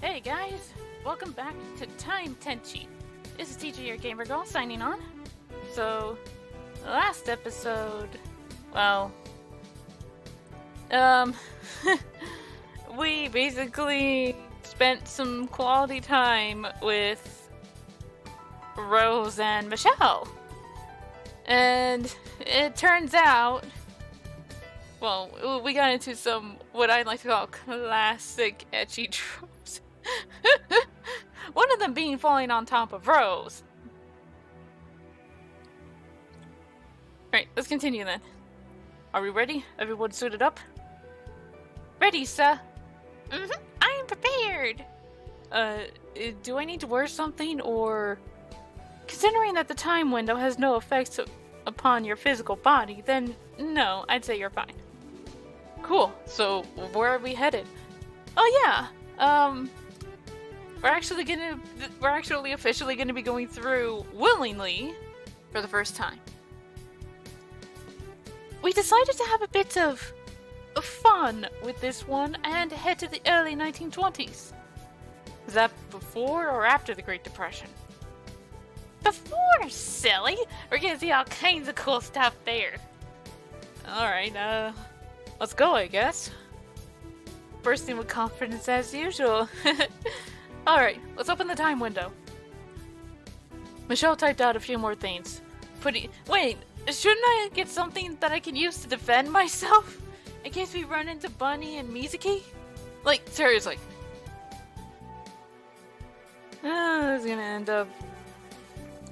Hey guys, welcome back to Time Tenshi. This is TJ, your gamer girl, signing on. So, last episode, well, we basically spent some quality time with Rose and Michelle. And it turns out, well, we got into some, what I like to call classic ecchi tropes. One of them being falling on top of Rose. Alright, let's continue then. Are we ready? Everyone suited up? Ready, sir. I am prepared. Do I need to wear something, or... Considering that the time window has no effects upon your physical body, then no, I'd say you're fine. Cool, so where are we headed? Oh yeah, we're actually officially gonna be going through willingly for the first time. We decided to have a bit of fun with this one and head to the early 1920s. Was that before or after the Great Depression? Before, silly! We're gonna see all kinds of cool stuff there. Alright, let's go, I guess. Bursting with confidence as usual. Alright, let's open the time window. Michelle typed out a few more things. Wait, shouldn't I get something that I can use to defend myself? In case we run into Bunny and Mizuki? Like, seriously. This is gonna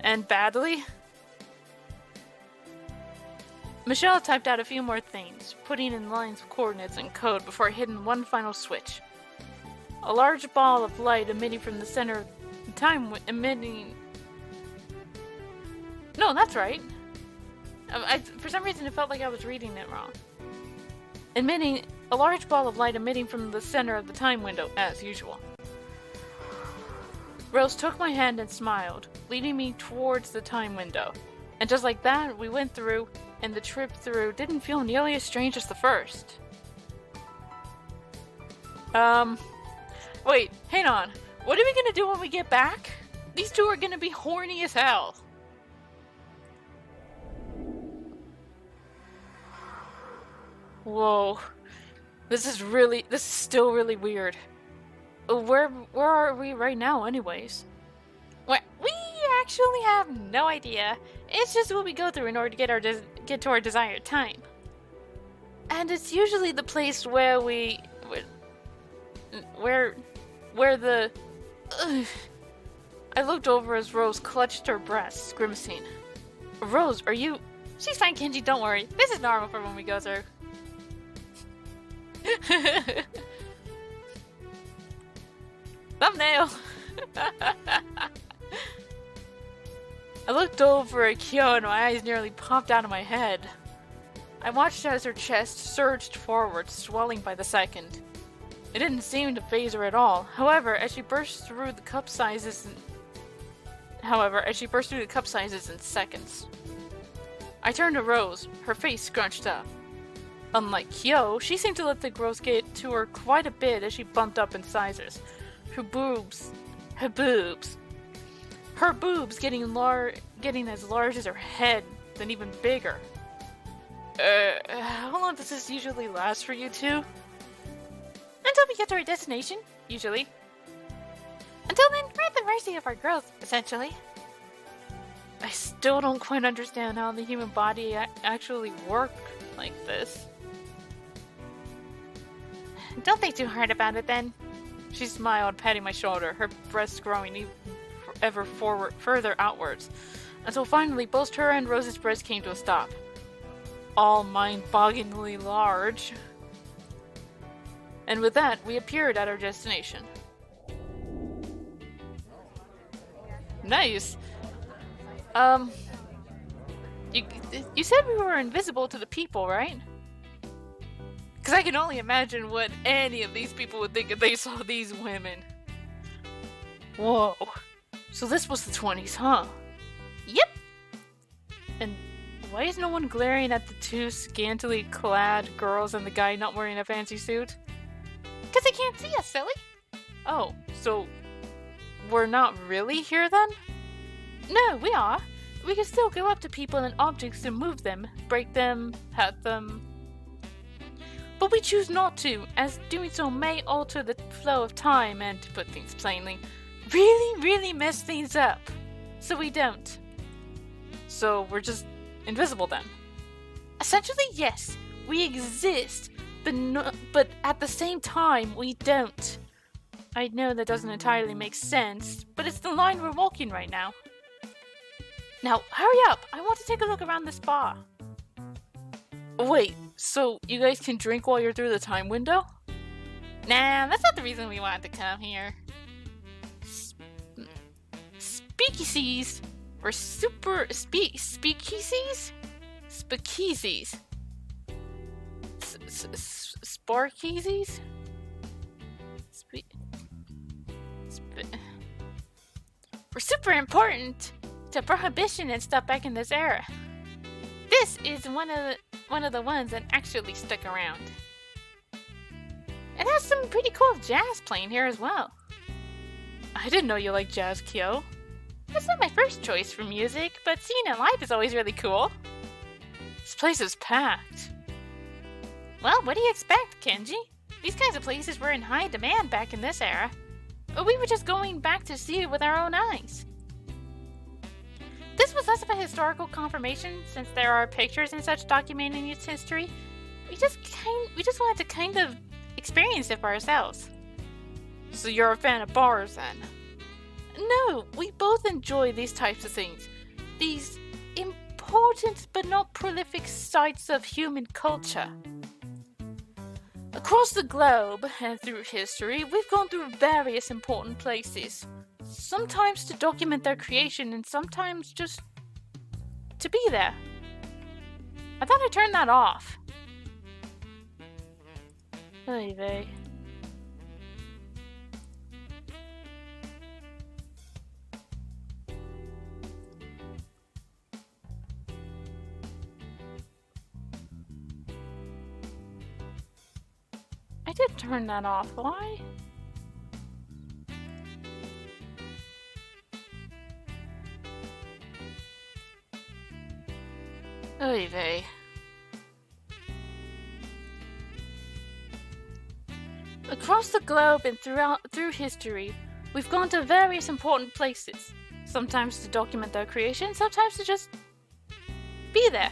end badly. Michelle typed out a few more things, putting in lines of coordinates and code before hitting one final switch. A large ball of light emitting from the center of the time emitting... No, that's right. For some reason it felt like I was reading it wrong. A large ball of light emitting from the center of the time window, as usual. Rose took my hand and smiled, leading me towards the time window. And just like that, we went through, and the trip through didn't feel nearly as strange as the first. Wait, hang on. What are we gonna do when we get back? These two are gonna be horny as hell. Whoa. This is still really weird. Where are we right now, anyways? Well, we actually have no idea. It's just what we go through in order to get to our desired time. And it's usually the place where I looked over as Rose clutched her breasts, grimacing. Rose, are you... She's fine, Kenji, don't worry. This is normal for when we go through. Thumbnail! I looked over at Kyo and my eyes nearly popped out of my head. I watched as her chest surged forward, swelling by the second. It didn't seem to faze her at all. However, as she burst through the cup sizes in seconds. I turned to Rose, her face scrunched up. Unlike Kyo, she seemed to let the growth get to her quite a bit as she bumped up in sizes. Her boobs getting as large as her head, then even bigger. How long does this usually last for you two? Until we get to our destination, usually. Until then, we're at the mercy of our growth, essentially. I still don't quite understand how the human body actually works like this. Don't think too hard about it then. She smiled, patting my shoulder, her breasts growing ever further outwards, until finally both her and Rose's breasts came to a stop. All mind-bogglingly large. And with that, we appeared at our destination. Nice. You said we were invisible to the people, right? Because I can only imagine what any of these people would think if they saw these women. Whoa. So this was the 20s, huh? Yep. And why is no one glaring at the two scantily clad girls and the guy not wearing a fancy suit? Because they can't see us, silly. Oh, So, we're not really here then? No, we are. We can still go up to people and objects and move them, break them, hurt them. But we choose not to, as doing so may alter the flow of time and, to put things plainly, really mess things up. So we don't. So we're just invisible then? Essentially, yes. We exist, but at the same time, we don't. I know that doesn't entirely make sense, but it's the line we're walking right now. Now, hurry up! I want to take a look around this bar. Wait, so you guys can drink while you're through the time window? Nah, that's not the reason we wanted to come here. Speakeasies or super speakeasies? Speakeasies. Sparkeasies? We're super important to prohibition and stuff back in this era. This is one of the ones that actually stuck around. It has some pretty cool jazz playing here as well. I didn't know you liked jazz, Kyo. It's not my first choice for music, but seeing it live is always really cool. This place is packed. Well, what do you expect, Kenji? These kinds of places were in high demand back in this era. But we were just going back to see it with our own eyes. This was less of a historical confirmation, since there are pictures and such documenting its history. We just wanted to kind of experience it for ourselves. So you're a fan of bars, then? No, we both enjoy these types of things. These important but not prolific sites of human culture. Across the globe and through history, we've gone through various important places. Sometimes to document their creation and sometimes just to be there. I thought I turned that off. Oy vey. I did turn that off. Why? Oy vey. Across the globe and through history, we've gone to various important places. Sometimes to document their creation, sometimes to just be there,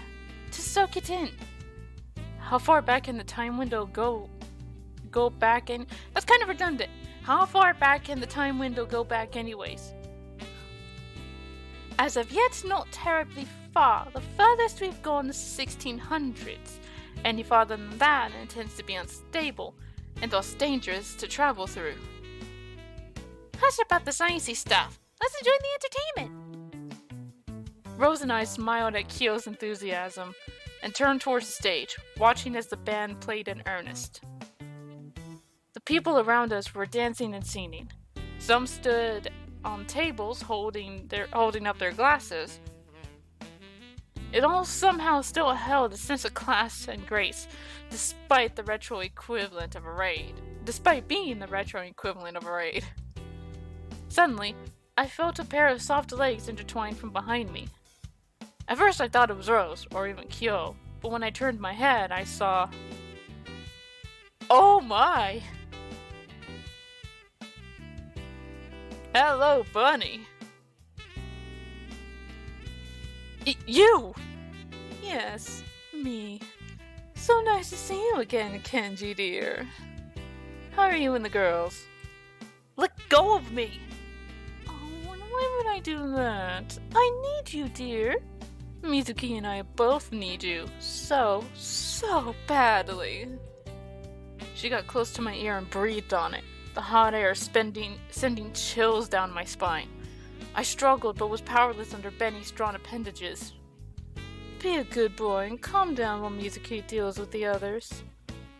to soak it in. How far back in the time window go back in? That's kind of redundant. How far back can the time window go back anyways? As of yet, not terribly far. The furthest we've gone is 1600s. Any farther than that, and it tends to be unstable, and thus dangerous to travel through. Hush about the sciencey stuff. Let's enjoy the entertainment. Rose and I smiled at Kyo's enthusiasm, and turned towards the stage, watching as the band played in earnest. The people around us were dancing and singing. Some stood on tables holding up their glasses. It all somehow still held a sense of class and grace, despite being the retro equivalent of a raid. Suddenly, I felt a pair of soft legs intertwined from behind me. At first I thought it was Rose, or even Kyo, but when I turned my head, I saw... Oh my! Hello, Bunny! You! Yes, me. So nice to see you again, Kenji dear. How are you and the girls? Let go of me! Oh, why would I do that? I need you, dear. Mizuki and I both need you so badly. She got close to my ear and breathed on it, the hot air sending chills down my spine. I struggled but was powerless under Benny's strong appendages. Be a good boy and calm down while Mizuki deals with the others.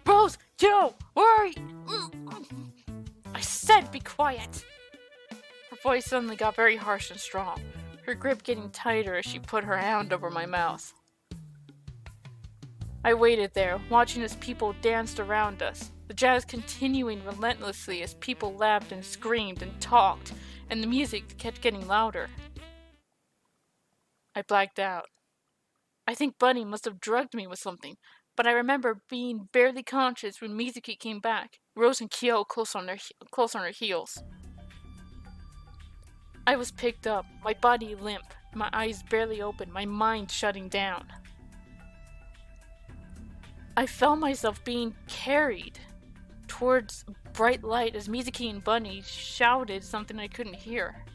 Rose! Joe! Where are you? I said be quiet! Her voice suddenly got very harsh and strong, her grip getting tighter as she put her hand over my mouth. I waited there, watching as people danced around us, the jazz continuing relentlessly as people laughed and screamed and talked, and the music kept getting louder. I blacked out. I think Bunny must have drugged me with something, but I remember being barely conscious when Mizuki came back, Rose and Kyo close on her heels. I was picked up, my body limp, my eyes barely open, my mind shutting down. I felt myself being carried towards bright light as Mizuki and Bunny shouted something I couldn't hear.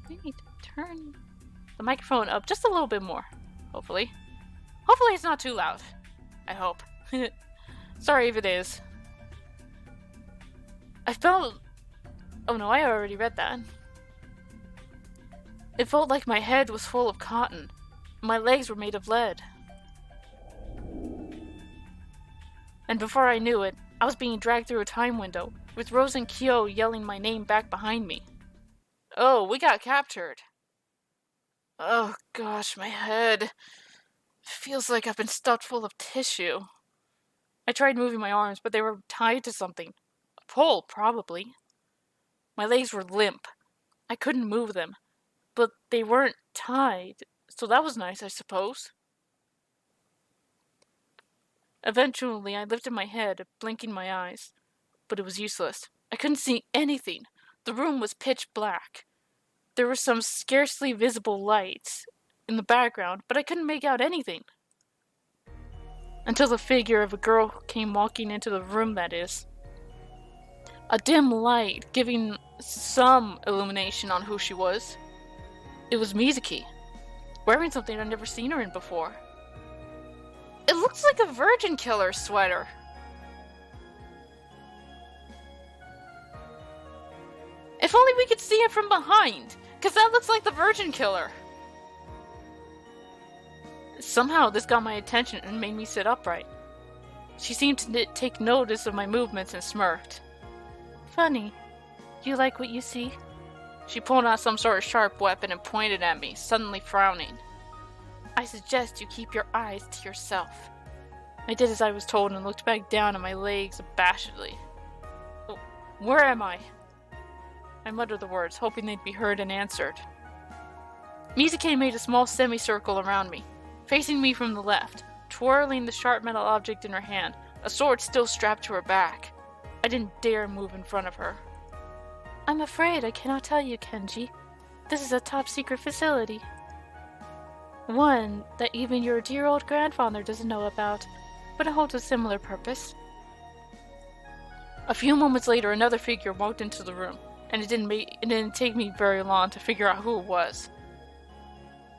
I need to turn the microphone up just a little bit more, hopefully. Hopefully it's not too loud. I hope. Sorry if it is. I felt... Oh no, I already read that. It felt like my head was full of cotton. My legs were made of lead. And before I knew it, I was being dragged through a time window, with Rose and Kyo yelling my name back behind me. Oh, we got captured. Oh gosh, my head. Feels like I've been stuffed full of tissue. I tried moving my arms, but they were tied to something. A pole, probably. My legs were limp. I couldn't move them. But they weren't tied, so that was nice, I suppose. Eventually, I lifted my head, blinking my eyes. But it was useless. I couldn't see anything. The room was pitch black. There were some scarcely visible lights in the background, but I couldn't make out anything. Until the figure of a girl came walking into the room, that is. A dim light giving some illumination on who she was. It was Mizuki, wearing something I'd never seen her in before. It looks like a virgin killer sweater. If only we could see it from behind, because that looks like the virgin killer. Somehow this got my attention and made me sit upright. She seemed to take notice of my movements and smirked. Funny. You like what you see? She pulled out some sort of sharp weapon and pointed at me, suddenly frowning. I suggest you keep your eyes to yourself. I did as I was told and looked back down at my legs abashedly. Oh, where am I? I muttered the words, hoping they'd be heard and answered. Mizuki made a small semicircle around me, facing me from the left, twirling the sharp metal object in her hand, a sword still strapped to her back. I didn't dare move in front of her. I'm afraid I cannot tell you, Kenji. This is a top-secret facility. One that even your dear old grandfather doesn't know about, but it holds a similar purpose. A few moments later, another figure walked into the room, and it didn't take me very long to figure out who it was.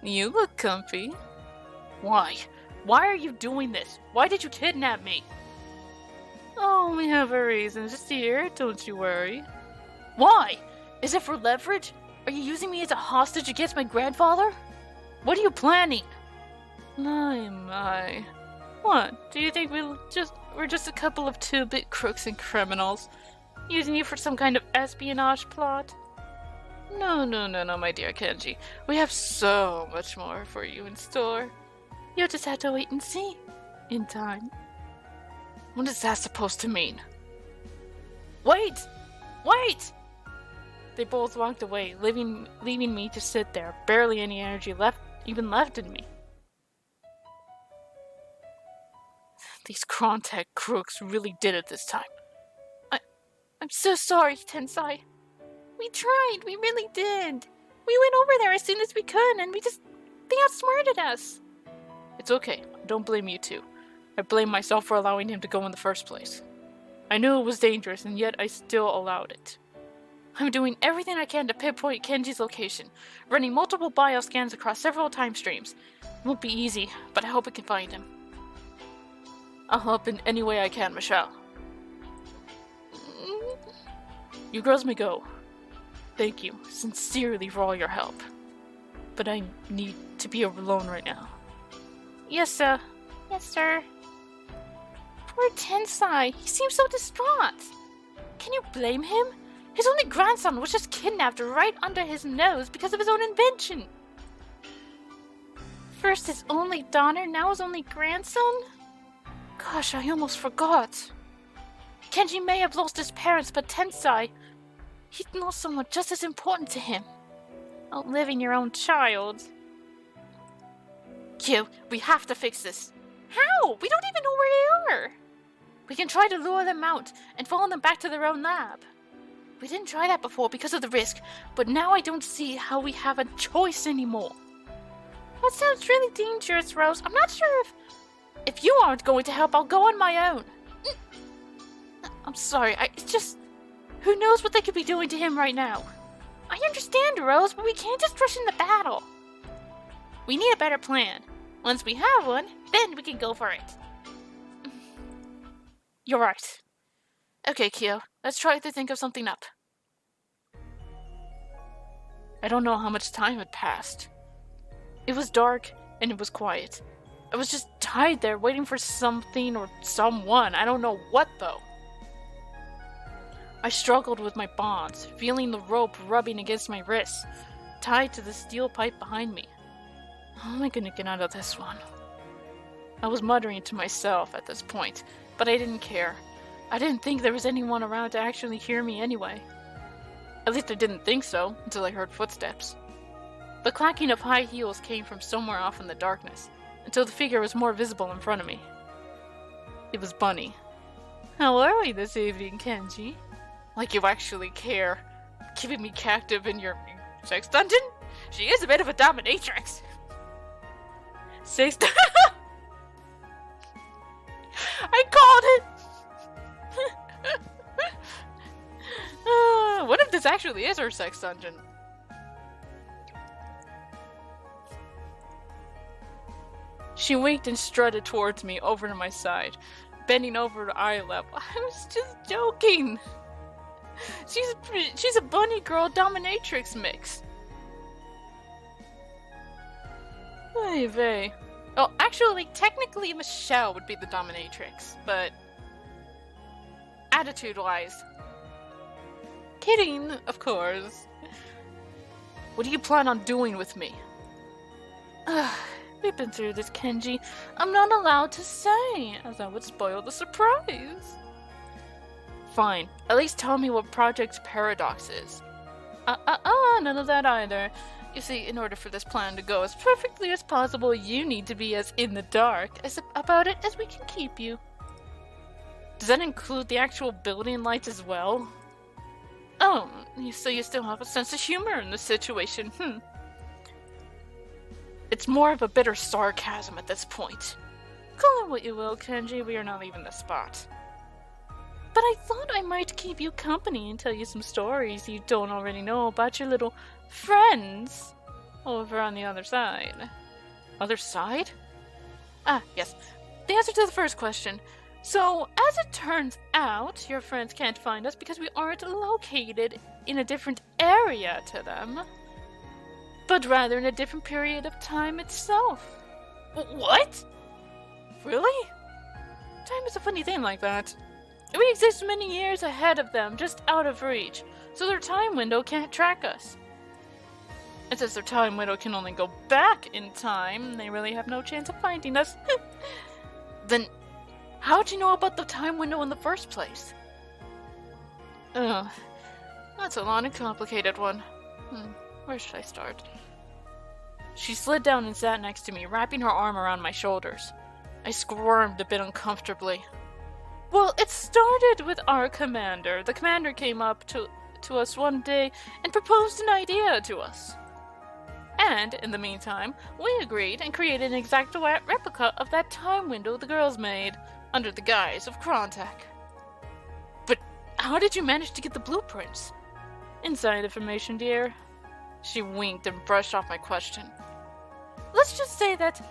You look comfy. Why? Why are you doing this? Why did you kidnap me? Oh, we have our reasons here, don't you worry. Why? Is it for leverage? Are you using me as a hostage against my grandfather? What are you planning? My. What? Do you think we're just a couple of two-bit crooks and criminals? Using you for some kind of espionage plot? No, my dear Kenji. We have so much more for you in store. You'll just have to wait and see. In time. What is that supposed to mean? Wait! Wait! They both walked away, leaving me to sit there, barely any energy left in me. These Krontek crooks really did it this time. I'm so sorry, Tensai. We tried, we really did. We went over there as soon as we could, and they outsmarted us. It's okay, I don't blame you two. I blame myself for allowing him to go in the first place. I knew it was dangerous, and yet I still allowed it. I'm doing everything I can to pinpoint Kenji's location, running multiple bioscans across several time streams. It won't be easy, but I hope I can find him. I'll help in any way I can, Michelle. You girls may go. Thank you, sincerely, for all your help. But I need to be alone right now. Yes, sir. Yes, sir. Poor Tensai. He seems so distraught. Can you blame him? His only grandson was just kidnapped right under his nose because of his own invention. First his only daughter, now his only grandson? Gosh, I almost forgot. Kenji may have lost his parents, but Tensai, he lost someone just as important to him. Outliving your own child. Q, we have to fix this. How? We don't even know where they are. We can try to lure them out and follow them back to their own lab. We didn't try that before because of the risk, but now I don't see how we have a choice anymore. That sounds really dangerous, Rose. I'm not sure if you aren't going to help, I'll go on my own. I'm sorry, it's just... Who knows what they could be doing to him right now? I understand, Rose, but we can't just rush in the battle. We need a better plan. Once we have one, then we can go for it. You're right. Okay, Kyo, let's try to think of something up. I don't know how much time had passed. It was dark, and it was quiet. I was just tied there, waiting for something or someone. I don't know what, though. I struggled with my bonds, feeling the rope rubbing against my wrists, tied to the steel pipe behind me. How am I gonna get out of this one? I was muttering to myself at this point, but I didn't care. I didn't think there was anyone around to actually hear me anyway. At least I didn't think so, until I heard footsteps. The clacking of high heels came from somewhere off in the darkness, until the figure was more visible in front of me. It was Bunny. How are we this evening, Kenji? Like you actually care. Keeping me captive in your sex dungeon? She is a bit of a dominatrix. I called it! What if this actually is her sex dungeon? She winked and strutted towards me over to my side, bending over to eye level. I was just joking. She's a bunny girl dominatrix mix. Hey, vey. Oh, actually, technically Michelle would be the dominatrix, but attitude-wise. Kidding, of course. What do you plan on doing with me? We've been through this, Kenji. I'm not allowed to say, as that would spoil the surprise. Fine. At least tell me what Project Paradox is. None of that either. You see, in order for this plan to go as perfectly as possible, you need to be as in the dark about it as we can keep you. Does that include the actual building lights as well? Oh, so you still have a sense of humor in this situation, It's more of a bitter sarcasm at this point. Call it what you will, Kenji, we are not leaving the spot. But I thought I might keep you company and tell you some stories you don't already know about your little friends over on the other side. Other side? Ah, yes. The answer to the first question. So, as it turns out, your friends can't find us because we aren't located in a different area to them, but rather in a different period of time itself. What? Really? Time is a funny thing like that. We exist many years ahead of them, just out of reach, so their time window can't track us. And since their time window can only go back in time, they really have no chance of finding us. Then, how'd you know about the time window in the first place? Ugh, that's a long and complicated one. Where should I start? She slid down and sat next to me, wrapping her arm around my shoulders. I squirmed a bit uncomfortably. Well, it started with our commander. The commander came up to us one day and proposed an idea to us. And, in the meantime, we agreed and created an exact replica of that time window the girls made, under the guise of Krontek. But how did you manage to get the blueprints? Inside information, dear. She winked and brushed off my question. Let's just say that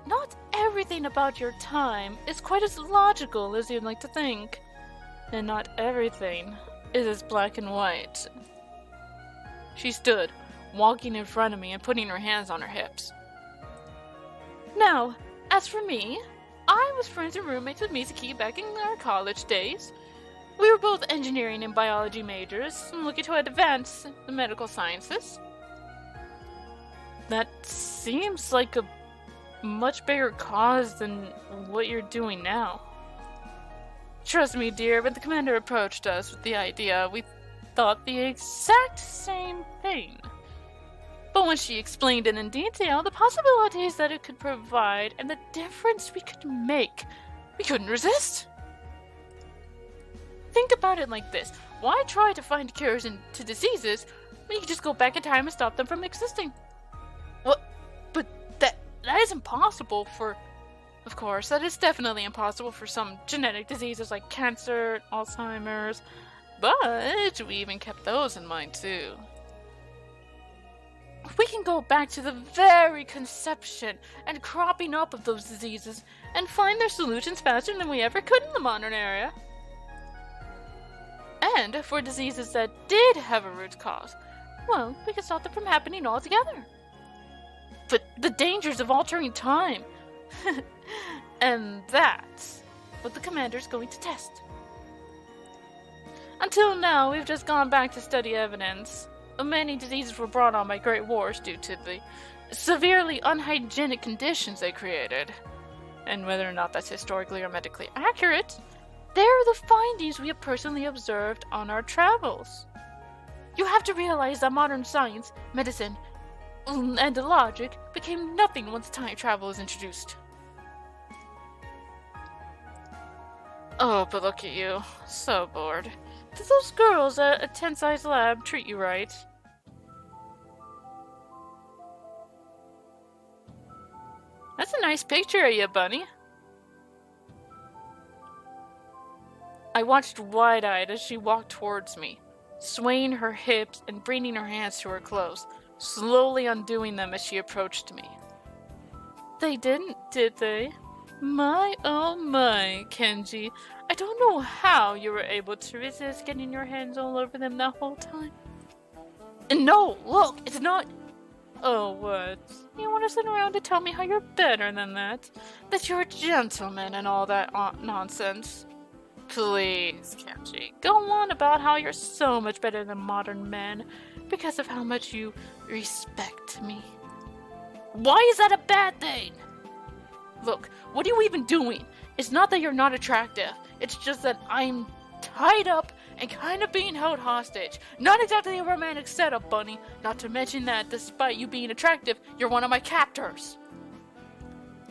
not everything about your time is quite as logical as you'd like to think. And not everything is as black and white. She stood, walking in front of me and putting her hands on her hips. Now, as for me, I was friends and roommates with Mizuki back in our college days. We were both engineering and biology majors, and looking to advance the medical sciences. That seems like a much bigger cause than what you're doing now. Trust me, dear, when the commander approached us with the idea, we thought the exact same thing. But when she explained it in detail, the possibilities that it could provide and the difference we could make, we couldn't resist. Think about it like this. Why try to find cures to diseases when you can just go back in time and stop them from existing? Well, but that is impossible for... Of course, that is definitely impossible for some genetic diseases like cancer, Alzheimer's, but we even kept those in mind too. We can go back to the very conception and cropping up of those diseases and find their solutions faster than we ever could in the modern era. And for diseases that did have a root cause, well, we can stop them from happening altogether. But the dangers of altering time... And that's what the commander's going to test. Until now, we've just gone back to study evidence. Many diseases were brought on by great wars due to the severely unhygienic conditions they created. And whether or not that's historically or medically accurate, they're the findings we have personally observed on our travels. You have to realize that modern science, medicine, and logic became nothing once time travel was introduced. Oh, but look at you. So bored. Did those girls at Tensai's lab treat you right? That's a nice picture of you, Bunny. I watched wide-eyed as she walked towards me, swaying her hips and bringing her hands to her clothes, slowly undoing them as she approached me. They didn't, did they? My, oh my, Kenji. I don't know how you were able to resist getting your hands all over them that whole time. And no, look, it's not... Oh, what? You want to sit around and tell me how you're better than that? That you're a gentleman and all that nonsense? Please, Kenji, go on about how you're so much better than modern men because of how much you respect me. Why is that a bad thing? Look, what are you even doing? It's not that you're not attractive. It's just that I'm tied up and kind of being held hostage. Not exactly a romantic setup, Bunny. Not to mention that, despite you being attractive, you're one of my captors.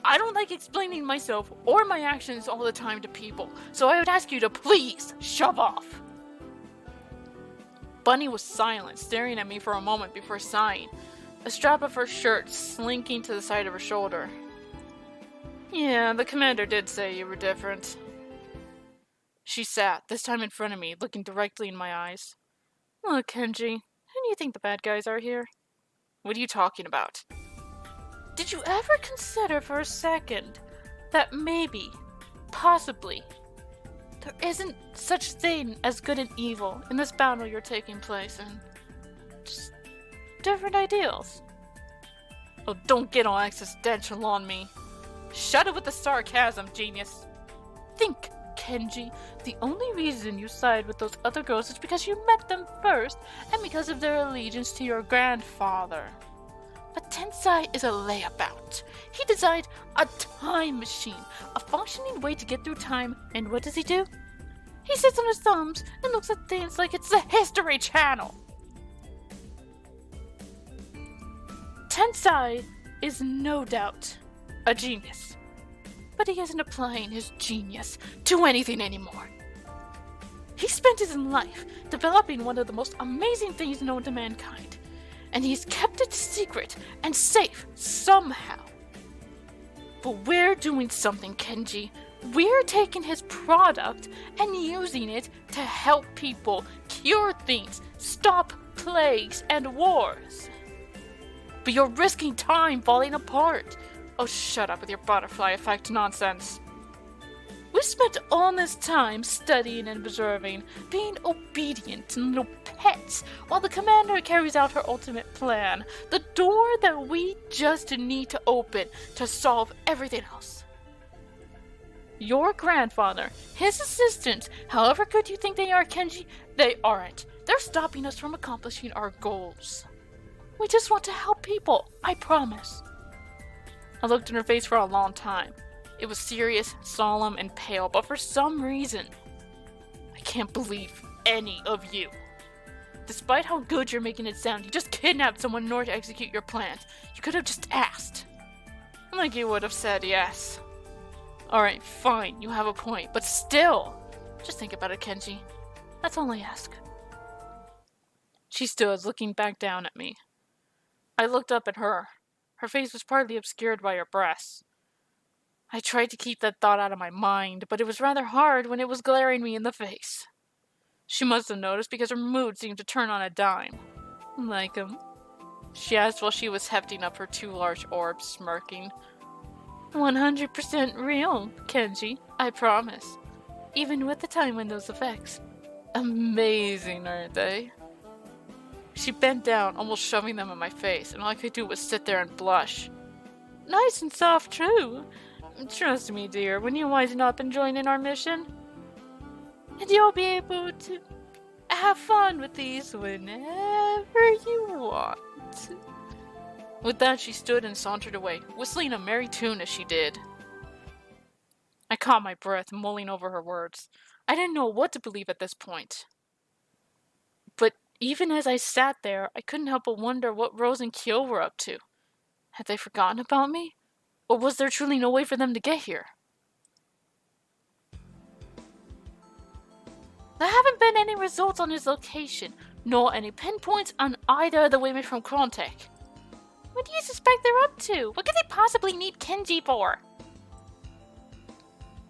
I don't like explaining myself or my actions all the time to people, so I would ask you to please shove off. Bunny was silent, staring at me for a moment before sighing, a strap of her shirt slinking to the side of her shoulder. Yeah, the commander did say you were different. She sat, this time in front of me, looking directly in my eyes. Look, Kenji, who do you think the bad guys are here? What are you talking about? Did you ever consider for a second that maybe, possibly, there isn't such thing as good and evil in this battle you're taking place in? Just different ideals. Oh, don't get all existential on me. Shut it with the sarcasm, genius. Think, Kenji, the only reason you side with those other girls is because you met them first and because of their allegiance to your grandfather. But Tensai is a layabout. He designed a time machine, a functioning way to get through time, and what does he do? He sits on his thumbs and looks at things like it's the History Channel. Tensai is no doubt a genius, but he isn't applying his genius to anything anymore. He spent his life developing one of the most amazing things known to mankind, and he's kept it secret and safe somehow. But we're doing something, Kenji. We're taking his product and using it to help people, cure things, stop plagues and wars. But you're risking time falling apart. Oh, shut up with your butterfly effect nonsense. We spent all this time studying and observing, being obedient and little pets, while the commander carries out her ultimate plan, the door that we just need to open to solve everything else. Your grandfather, his assistants, however good you think they are, Kenji, they aren't. They're stopping us from accomplishing our goals. We just want to help people, I promise. I looked in her face for a long time. It was serious, solemn, and pale, but for some reason, I can't believe any of you. Despite how good you're making it sound, you just kidnapped someone in order to execute your plans. You could have just asked. Like you would have said yes. Alright, fine, you have a point, but still, just think about it, Kenji. That's all I ask. She stood, looking back down at me. I looked up at her. Her face was partly obscured by her breasts. I tried to keep that thought out of my mind, but it was rather hard when it was glaring me in the face. She must have noticed because her mood seemed to turn on a dime. Like she asked while she was hefting up her 2 large orbs, smirking. 100% real, Kenji, I promise. Even with the time windows effects. Amazing, aren't they? She bent down, almost shoving them in my face, and all I could do was sit there and blush. Nice and soft, too. Trust me, dear, when you wisen up and join in our mission, and you'll be able to have fun with these whenever you want. With that, she stood and sauntered away, whistling a merry tune as she did. I caught my breath, mulling over her words. I didn't know what to believe at this point. But even as I sat there, I couldn't help but wonder what Rose and Kyo were up to. Had they forgotten about me? Or was there truly no way for them to get here? There haven't been any results on his location, nor any pinpoints on either of the women from Krontek. What do you suspect they're up to? What could they possibly need Kenji for?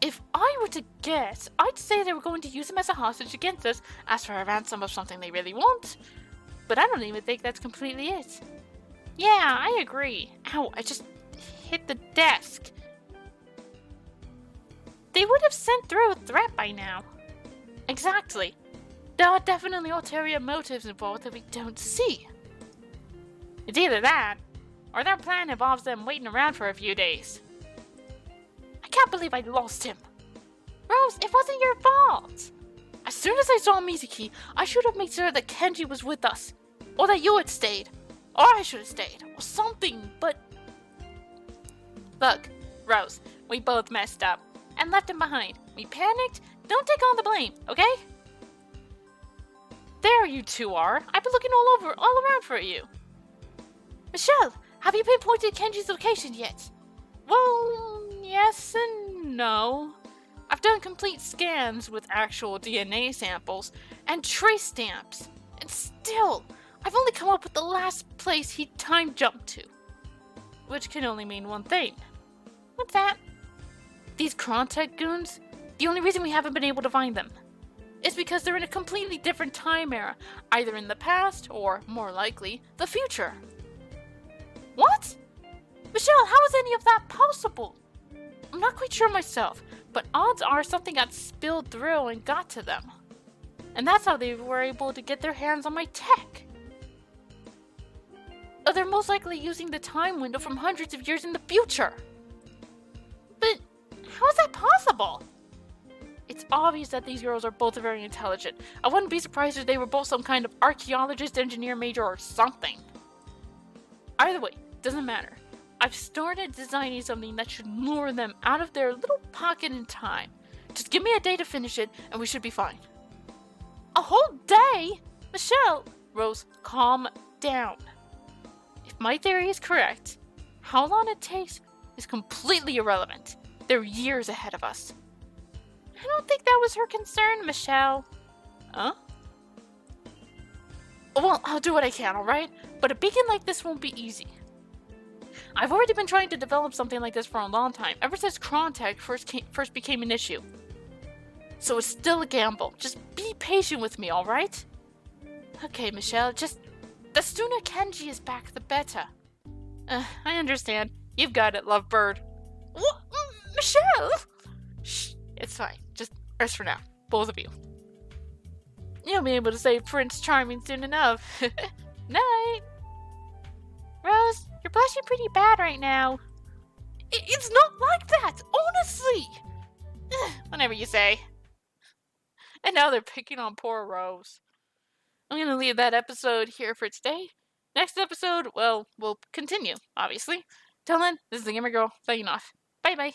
If I were to guess, I'd say they were going to use him as a hostage against us, ask for a ransom of something they really want. But I don't even think that's completely it. Yeah, I agree. Ow, I just hit the desk. They would have sent through a threat by now. Exactly. There are definitely ulterior motives involved that we don't see. It's either that, or their plan involves them waiting around for a few days. I can't believe I lost him. Rose, it wasn't your fault. As soon as I saw Mizuki, I should have made sure that Kenji was with us. Or that you had stayed. Or I should have stayed. Or something, but... Look, Rose, we both messed up. And left him behind. We panicked. Don't take all the blame, okay? There you two are. I've been looking all around for you. Michelle, have you pinpointed Kenji's location yet? Well, yes and no. I've done complete scans with actual DNA samples and trace stamps. And still, I've only come up with the last place he time jumped to. Which can only mean one thing. What's that? These Krontek goons, the only reason we haven't been able to find them is because they're in a completely different time era, either in the past or, more likely, the future. What? Michelle, how is any of that possible? I'm not quite sure myself, but odds are something got spilled through and got to them. And that's how they were able to get their hands on my tech. Or they're most likely using the time window from hundreds of years in the future. But how is that possible? It's obvious that these girls are both very intelligent. I wouldn't be surprised if they were both some kind of archaeologist, engineer major, or something. Either way, doesn't matter. I've started designing something that should lure them out of their little pocket in time. Just give me a day to finish it, and we should be fine. A whole day? Michelle! Rose, calm down. If my theory is correct, how long it takes is completely irrelevant. They're years ahead of us. I don't think that was her concern, Michelle. Huh? Well, I'll do what I can, alright? But a beacon like this won't be easy. I've already been trying to develop something like this for a long time, ever since Krontek first became an issue. So it's still a gamble. Just be patient with me, alright? Okay, Michelle, just... the sooner Kenji is back, the better. I understand. You've got it, lovebird. What? Michelle? Shh, it's fine. Just rest for now. Both of you. You'll be able to save Prince Charming soon enough. Night. Rose, you're blushing pretty bad right now. It's not like that, honestly. Whatever you say. And now they're picking on poor Rose. I'm going to leave that episode here for today. Next episode, well, we'll continue, obviously. Till then, this is the Gamer Girl, signing off. Bye-bye.